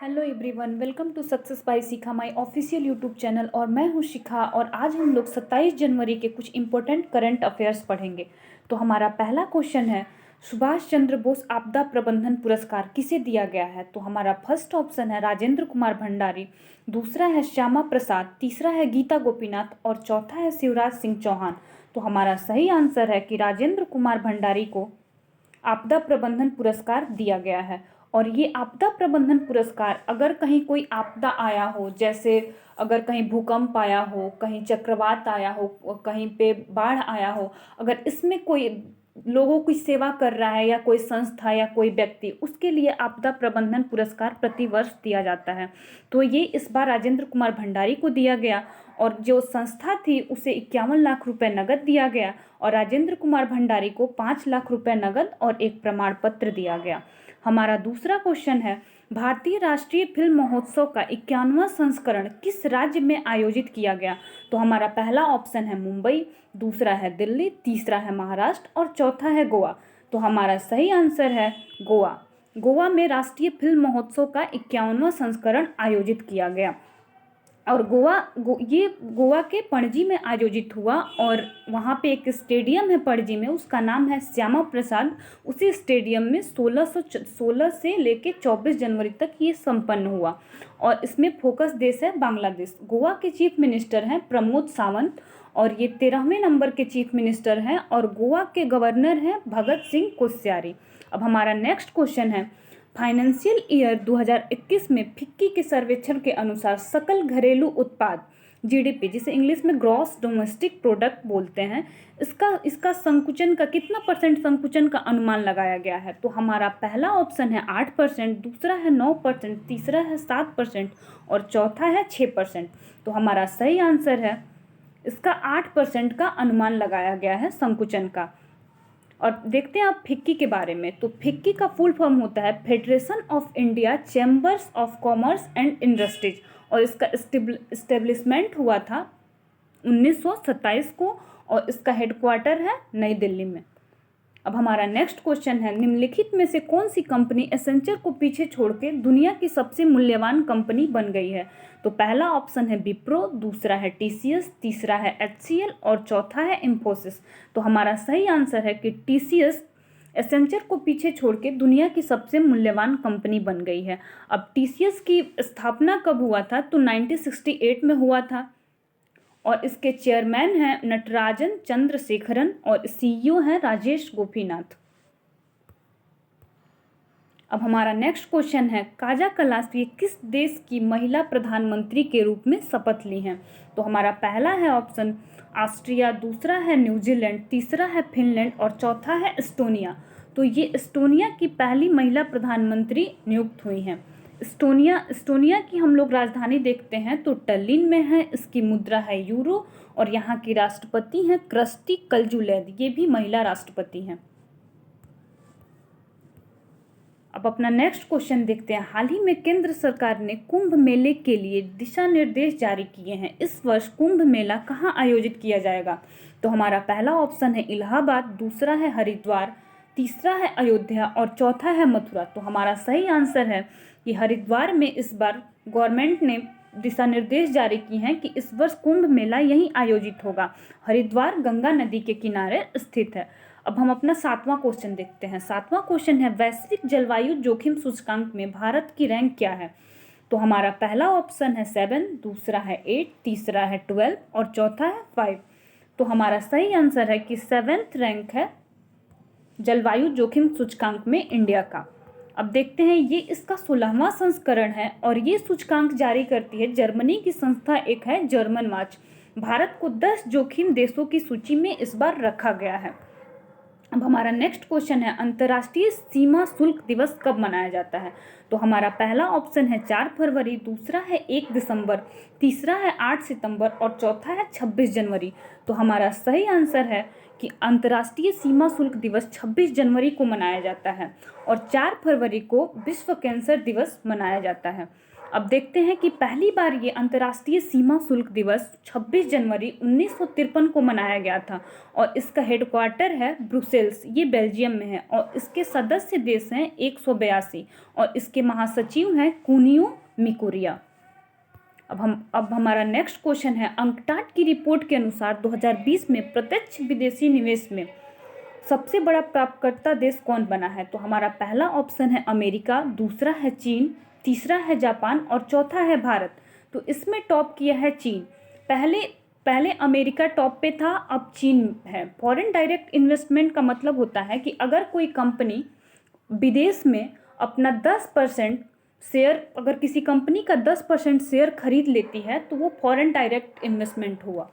Hello everyone, welcome to success by Shikha my official YouTube channel. और मैं हूं शिखा और आज हम लोग 27 जनवरी के कुछ इंपॉर्टेंट करंट अफेयर्स पढ़ेंगे। तो हमारा पहला क्वेश्चन है, सुभाष चंद्र बोस आपदा प्रबंधन पुरस्कार किसे दिया गया है? तो हमारा फर्स्ट ऑप्शन है राजेंद्र कुमार भंडारी, दूसरा है श्यामा प्रसाद, तीसरा है गीता गोपीनाथ और चौथा है शिवराज सिंह चौहान। तो हमारा सही आंसर है कि राजेंद्र कुमार भंडारी को आपदा प्रबंधन पुरस्कार दिया गया है। और ये आपदा प्रबंधन पुरस्कार अगर कहीं कोई आपदा आया हो, जैसे अगर कहीं भूकंप आया हो, कहीं चक्रवात आया हो, कहीं पे बाढ़ आया हो, अगर इसमें कोई लोगों की सेवा कर रहा है या कोई संस्था या कोई व्यक्ति, उसके लिए आपदा प्रबंधन पुरस्कार प्रतिवर्ष दिया जाता है। तो ये इस बार राजेंद्र कुमार भंडारी को दिया गया और जो संस्था थी उसे 51 लाख रुपए नगद दिया गया और राजेंद्र कुमार भंडारी को 5 लाख रुपए नगद और एक प्रमाण पत्र दिया गया। हमारा दूसरा क्वेश्चन है, भारतीय राष्ट्रीय फिल्म महोत्सव का 51वां संस्करण किस राज्य में आयोजित किया गया? तो हमारा पहला ऑप्शन है मुंबई, दूसरा है दिल्ली, तीसरा है महाराष्ट्र और चौथा है गोवा। तो हमारा सही आंसर है गोवा। गोवा में राष्ट्रीय फिल्म महोत्सव का 51वां संस्करण आयोजित किया गया और ये गोवा के पणजी में आयोजित हुआ और वहाँ पे एक स्टेडियम है पणजी में, उसका नाम है श्यामा प्रसाद। उसी स्टेडियम में 1616 से लेके 24 जनवरी तक ये संपन्न हुआ और इसमें फोकस देश है बांग्लादेश। गोवा के चीफ मिनिस्टर हैं प्रमोद सावंत और ये 13वें नंबर के चीफ मिनिस्टर हैं और गोवा के गवर्नर हैं भगत सिंह कोश्यारी। अब हमारा नेक्स्ट क्वेश्चन है, फाइनेंशियल ईयर 2021 में फिक्की के सर्वेक्षण के अनुसार सकल घरेलू उत्पाद जीडीपी, जिसे इंग्लिश में ग्रॉस डोमेस्टिक प्रोडक्ट बोलते हैं, इसका संकुचन का कितना परसेंट संकुचन का अनुमान लगाया गया है? तो हमारा पहला ऑप्शन है 8%, दूसरा है 9%, तीसरा है 7% और चौथा है 6%। तो हमारा सही आंसर है इसका 8% का अनुमान लगाया गया है संकुचन का। और देखते हैं आप फिक्की के बारे में। तो फिक्की का फुल फॉर्म होता है federation of India chambers of commerce and industries और इसका इस्टेब्लिशमेंट हुआ था 1927 को और इसका हेडक्वार्टर है नई दिल्ली में। अब हमारा नेक्स्ट क्वेश्चन है, निम्नलिखित में से कौन सी कंपनी एसेंचर को पीछे छोड़ के दुनिया की सबसे मूल्यवान कंपनी बन गई है? तो पहला ऑप्शन है विप्रो, दूसरा है टीसीएस, तीसरा है एचसीएल और चौथा है इंफोसिस। तो हमारा सही आंसर है कि टीसीएस एसेंचर को पीछे छोड़ के दुनिया की सबसे मूल्यवान कंपनी बन गई है। अब टीसीएस की स्थापना कब हुआ था? तो 1968 में हुआ था और इसके चेयरमैन हैं नटराजन चंद्रशेखरन और सीईओ हैं राजेश गोपीनाथ। अब हमारा नेक्स्ट क्वेश्चन है, काजा कलासी किस देश की महिला प्रधानमंत्री के रूप में शपथ ली हैं? तो हमारा पहला है ऑप्शन ऑस्ट्रिया, दूसरा है न्यूजीलैंड, तीसरा है फिनलैंड और चौथा है एस्टोनिया। तो ये एस्टोनिया की पहली महिला प्रधानमंत्री नियुक्त हुई हैं। एस्टोनिया की हम लोग राजधानी देखते हैं तो टल्लिन में है, इसकी मुद्रा है यूरो और यहाँ की राष्ट्रपति हैं कृष्टी कलजुलैद, ये भी महिला राष्ट्रपति हैं। अब अपना नेक्स्ट क्वेश्चन देखते हैं, हाल ही में केंद्र सरकार ने कुंभ मेले के लिए दिशा निर्देश जारी किए हैं। इस वर्ष कुंभ मेला कहाँ आयोजित किया जाएगा? तो हमारा पहला ऑप्शन है इलाहाबाद, दूसरा है हरिद्वार, तीसरा है अयोध्या और चौथा है मथुरा। तो हमारा सही आंसर है कि हरिद्वार में इस बार गवर्नमेंट ने दिशा निर्देश जारी किए हैं कि इस वर्ष कुंभ मेला यहीं आयोजित होगा। हरिद्वार गंगा नदी के किनारे स्थित है। अब हम अपना 7वां क्वेश्चन देखते हैं। 7वां क्वेश्चन है, वैश्विक जलवायु जोखिम सूचकांक में भारत की रैंक क्या है? तो हमारा पहला ऑप्शन है 7, दूसरा है 8, तीसरा है 12 और चौथा है 5। तो हमारा सही आंसर है कि 7th रैंक है जलवायु जोखिम सूचकांक में इंडिया का। अब देखते हैं, ये इसका 16वां संस्करण है और ये सूचकांक जारी करती है जर्मनी की संस्था, एक है जर्मन वाच। भारत को 10 जोखिम देशों की सूची में इस बार रखा गया है। अब हमारा नेक्स्ट क्वेश्चन है, अंतर्राष्ट्रीय सीमा शुल्क दिवस कब मनाया जाता है? तो हमारा पहला ऑप्शन है 4 फरवरी, दूसरा है 1 दिसंबर, तीसरा है 8 सितंबर और चौथा है 26 जनवरी। तो हमारा सही आंसर है कि अंतर्राष्ट्रीय सीमा शुल्क दिवस 26 जनवरी को मनाया जाता है और 4 फरवरी को विश्व कैंसर दिवस मनाया जाता है। अब देखते हैं कि पहली बार ये अंतर्राष्ट्रीय सीमा शुल्क दिवस 26 जनवरी 1953 को मनाया गया था और इसका हेडक्वार्टर है ब्रुसेल्स, ये बेल्जियम में है और इसके सदस्य देश हैं 182 और इसके महासचिव हैं कुनियो मिकोरिया। अब हमारा नेक्स्ट क्वेश्चन है, अंकटाड की रिपोर्ट के अनुसार 2020 में प्रत्यक्ष विदेशी निवेश में सबसे बड़ा प्राप्तकर्ता देश कौन बना है? तो हमारा पहला ऑप्शन है अमेरिका, दूसरा है चीन, तीसरा है जापान और चौथा है भारत। तो इसमें टॉप किया है चीन। पहले अमेरिका टॉप पे था, अब चीन है। फॉरेन डायरेक्ट इन्वेस्टमेंट का मतलब होता है कि अगर कोई कंपनी विदेश में अपना 10% शेयर, अगर किसी कंपनी का 10% शेयर खरीद लेती है तो वो फॉरेन डायरेक्ट इन्वेस्टमेंट हुआ।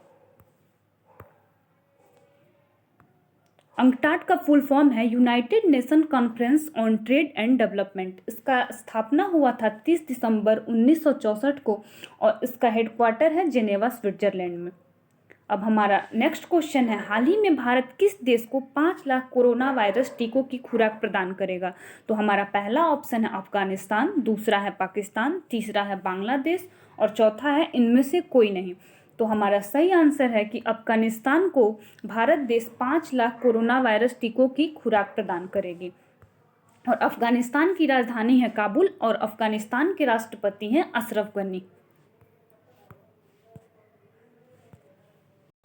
अंकटाड का फुल फॉर्म है United nation conference on trade and development. इसका स्थापना हुआ था 30 दिसंबर 1964 को और इसका हेडक्वार्टर है जेनेवा, स्विट्जरलैंड में। अब हमारा नेक्स्ट क्वेश्चन है, हाल ही में भारत किस देश को 5 लाख कोरोना वायरस टीकों की खुराक प्रदान करेगा? तो हमारा पहला ऑप्शन है अफगानिस्तान, दूसरा है पाकिस्तान, तीसरा है बांग्लादेश और चौथा है इनमें से कोई नहीं। तो हमारा सही आंसर है कि अफगानिस्तान को भारत देश 5 लाख कोरोना वायरस टीकों की खुराक प्रदान करेगी। और अफगानिस्तान की राजधानी है काबुल और अफगानिस्तान के राष्ट्रपति हैं अशरफ गनी।